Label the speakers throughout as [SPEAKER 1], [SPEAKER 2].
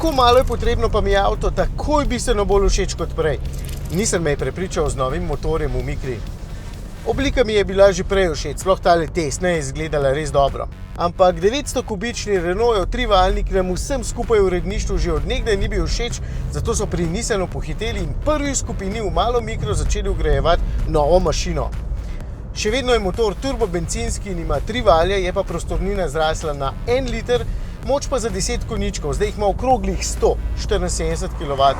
[SPEAKER 1] Tako malo je potrebno, pa mi je avto takoj bistveno bolj všeč kot prej. Nisem me prepričal z novim motorjem v Micri. Oblika mi je bila že prej všeč, sploh tale tesna je izgledala res dobro. Ampak 900-kubični Renaultov trivaljnik nam vsem skupaj v uredništvu že od nekdaj ni bil všeč, zato so pri Nissanu pohiteli in prvi v skupini v malo Micro začeli vgrajevati novo mašino. Še vedno je motor turbobencinski in ima 3 valje, je pa prostornina zrasla na 1 liter, moč pa za 10 konjičkov, zdaj jih ima okroglih 174 kW.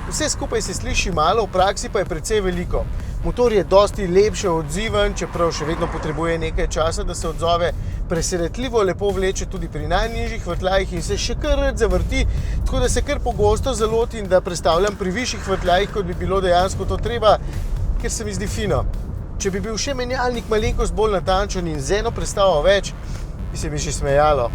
[SPEAKER 1] Vse skupaj se sliši malo, v praksi pa je precej veliko. Motor je dosti lepše odziven, čeprav še vedno potrebuje nekaj časa, da se odzove. Presenetljivo lepo vleče tudi pri najnižjih vrtljajih in se še kar rad zavrti, tako da se kar pogosto zalotim, da prestavljam pri višjih vrtljajih, kot bi bilo dejansko to treba, ker se mi zdi fino. Če bi bil še menjalnik malenkost bolj natančen in z eno prestavo več, bi se mi že smejalo.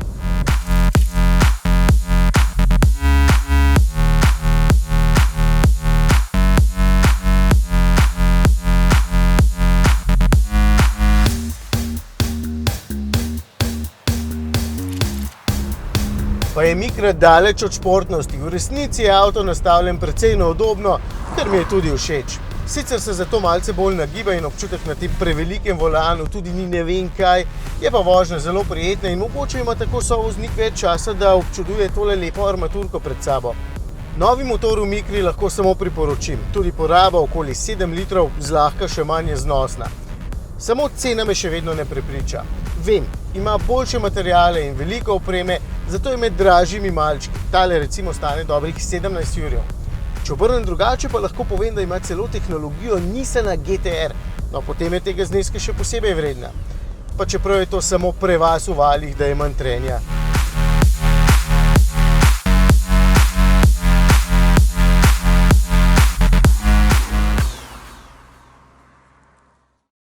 [SPEAKER 1] Pa je Micra daleč od športnosti. V resnici je avto nastavljen precej neudobno, kar mi je tudi všeč. Sicer se zato malce bolj nagiba in občutek na tem prevelikem volanu tudi ni ne vem kaj, je pa vožnja zelo prijetna in mogoče ima tako sovoznik več časa, da občuduje tole lepo armaturko pred sabo. Novi motor v Micri lahko samo priporočim, tudi poraba okoli 7 litrov zlahka še manj je znosna. Samo cena me še vedno ne prepriča. Vem, ima boljše materiale in veliko opreme, zato je med dražjimi malčki. Tale recimo stane dobrih 17 jurjev. Če obrnem drugače, pa lahko povem, da ima celo tehnologijo Nissana GT-R. No, potem je tega zneska še posebej vredna. Pa čeprav je to samo prevaz v valjih, da je manj trenja.